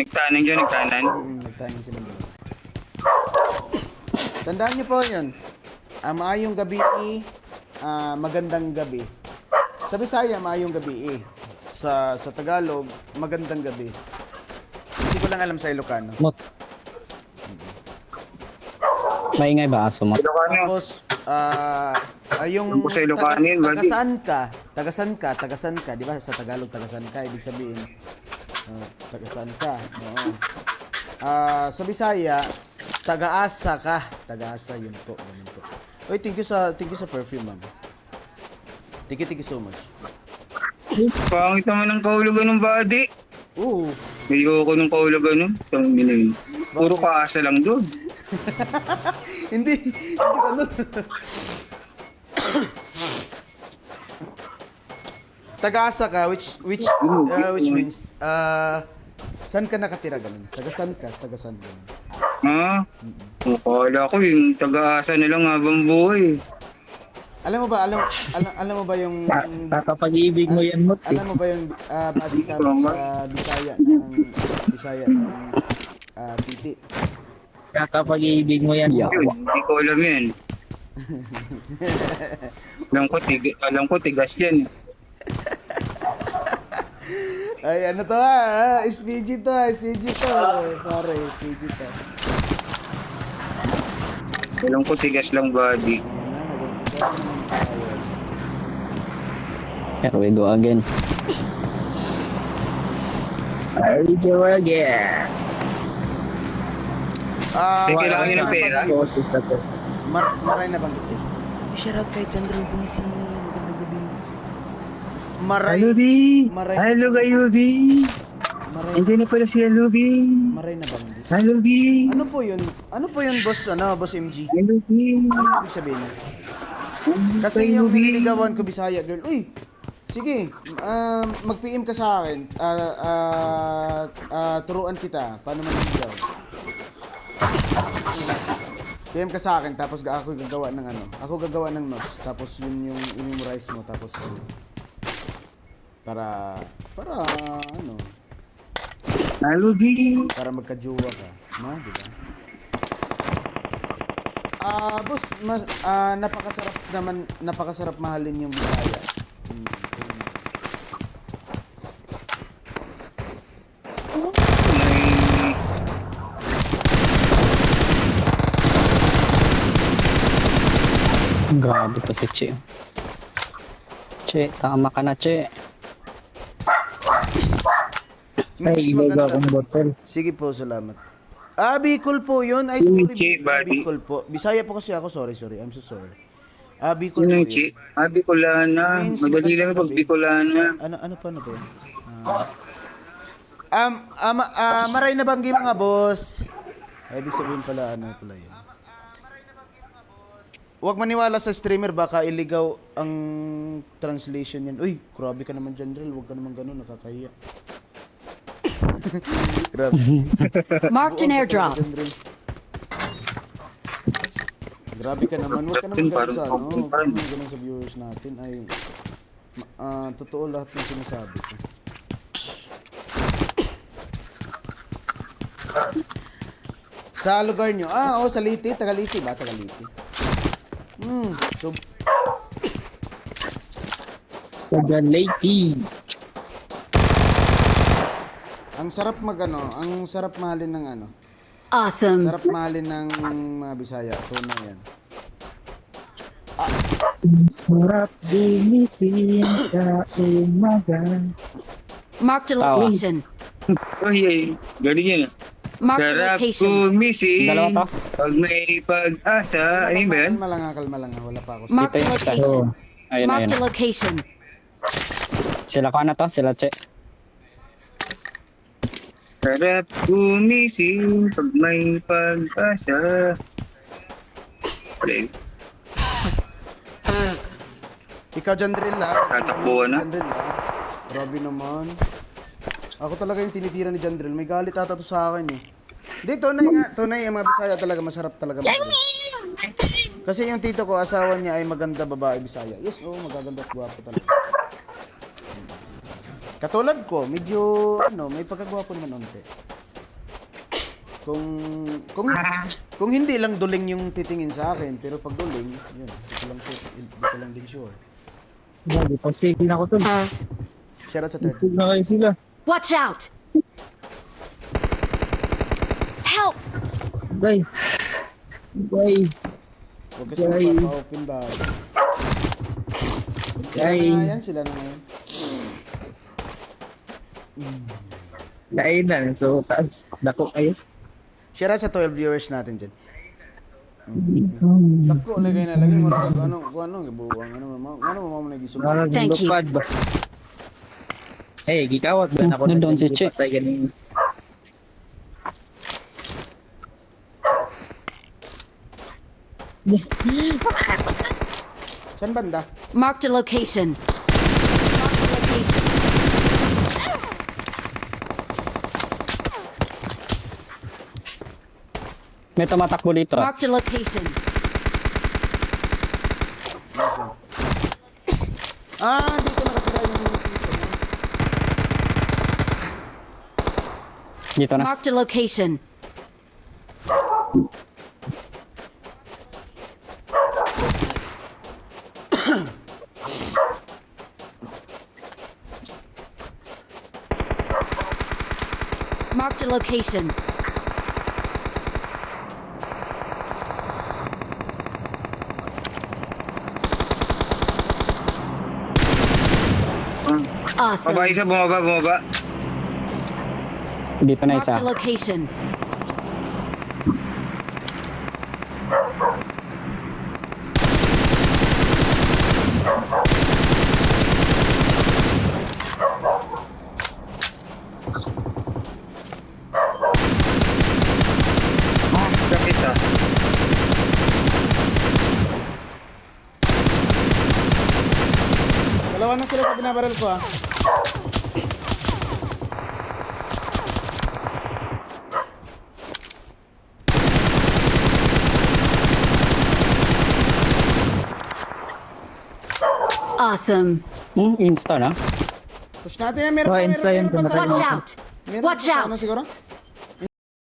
Nagtanan dyan, nagtanan. Nagtanan silang dalawa. Tandaan niyo po yun. Maayong gabi, magandang gabi. Sa Bisaya, maayong gabi. Sa Tagalog, magandang gabi. Hindi ko lang alam sa Ilocano. Mot. Maingay ba aso mo? Ilocano. Tapos, yung Yung po sa Ilocano yun, buddy. tagasan ka, di ba? Sa Tagalog, tagasan ka, ibig sabihin, tagasan ka. Oo. Sa Bisaya, tagaasa ka. Tagaasa, yun po. Ganun po. Uy, thank you sa perfume, ma'am. Thank you so much. Pangit naman ng kahulugan ng body. Oo. Ayoko ng kahulugan nun. Puro kaasa lang doon. Hindi ganun. Tagaasa ka, which means, saan ka nakatira ganun? Tagasan ka, tagasan ganun. Ha? Kala ko yung taga-asa na lang habang buhay. Alam mo ba yung Kakapag-ibig mo yan, Mot. alam mo ba yung body count sa Bisaya ng titi? Kakapag-ibig mo yan. Yun, hindi ko alam yan. alam ko tigas yan. Ay, ano to SPG to. Pare, SPG to. Alam ko tigas lang body. Here we go again. Here we go again. Sige, kailangan nyo ng pera. Maray na bang shoutout kay Chandra DC. Magandang gabi. Hello, B. Hello, kayo, B. Nandiyan na pala si Hello, B. Maray na bang Hello, B. Ano po yun, boss, boss MG? Hello, B. Ano ibig sabihin? Kasi yung nililigawan ko Bisaya girl, uy, sige, mag-PM ka sa akin, turuan kita, paano maniligaw? PM ka sa akin, tapos ako gagawa ng notes, tapos yun yung i-memorize mo, tapos para ano, Hello, B. para magka-jowa ka, no, di ba? Boss, napakasarap mahalin yung Bisaya. Grabe to si Che. Che, tama ka na, Che. Ay, ilaga akong bottle. Sige po, salamat. Bicol po yun. Ay, sorry, Bicol po. Bisaya po kasi ako, sorry. I'm so sorry. Bicol po Yun yung yun. Chi. Bicolana. Means Madali lang magandang pag gabi. Bicolana. Ano ba yun? Maray na banggi mga boss. Ay, ibig sabihin pala, ano pala yun. Huwag maniwala sa streamer, baka iligaw ang translation yan. Uy, grabe ka naman dyan, Drell. Huwag ka naman ganun, nakakahiya. Grabe. Marked an airdrop. Grabe ka naman. Huwag ka naman ganun sa ano. Huwag ka Parang- naman ganun sa viewers natin. Ay, totoo lahat ng sinasabi ko. Sa lugar nyo? Sa Liti. Tagaliti ba? Tagaliti. So, Tagaliti. ang sarap ang sarap mahalin ng ano. Awesome. Sarap mahalin ng mga Bisaya. Tuna yan. Sarap gumising sa umaga. Marked a location. Ay, galing yan. Marked a Sarap location. gumising. Dalawa to? Pag may pag-asa. Ano ba yan? Kalma lang. Wala pa ako. Marked a Ito yung isa. location. Ayun, Marked a ayun. location. Sila ka na to, sila Che. Sarap gumising. Pag may pag-asa. Okay. Ikaw dyan, Drill, Tatakbuhan na. Drill, Grabe naman. Ako talaga yung tinitira ni John Drill. May galit ata to sa akin eh. Hindi, tunay ang mga Bisaya talaga, masarap talaga. Kasi yung tito ko, asawa niya ay maganda babae Bisaya. Yes, magaganda at gwapo talaga. Katulad ko, medyo, may pagkagwapo naman unti. Kung hindi lang duling yung titingin sa akin, pero pag duling, yun, dito lang din sure. Grabe, pasig na ako to. Shout out sa third. Pasig na kayo sila. Watch out! Help! Bay. Bay. Huwag kasi Yay. magpapa-open ba? Yay. Yan sila na ngayon. Kainan. So, taas. Dako kayo. Shout out sa 12 viewers natin dyan. Dako, lagay na lagi. Mura ka, ano, gibuwang, ano mo na gisulong. Marag Thank you. lupad ba? Hey, gikawat ba na ako Nandun si sige, Che. patay ganun. Saan banda? Marked a location. Marked a location. May tumatakbo dito. Marked a location. Dito nakatira yung Dito na. Marked a location. Marked a location. Awesome. Baba isa, bumaba. Dito na Marked isa. a location. Kapit ah. Dalawa na sila sa binabaril ko ah. Awesome. Insta na. Push natin yan, meron Oh, pa, insta yun, meron pa sa Watch ano. out! Meron Watch pa sa out! ano siguro?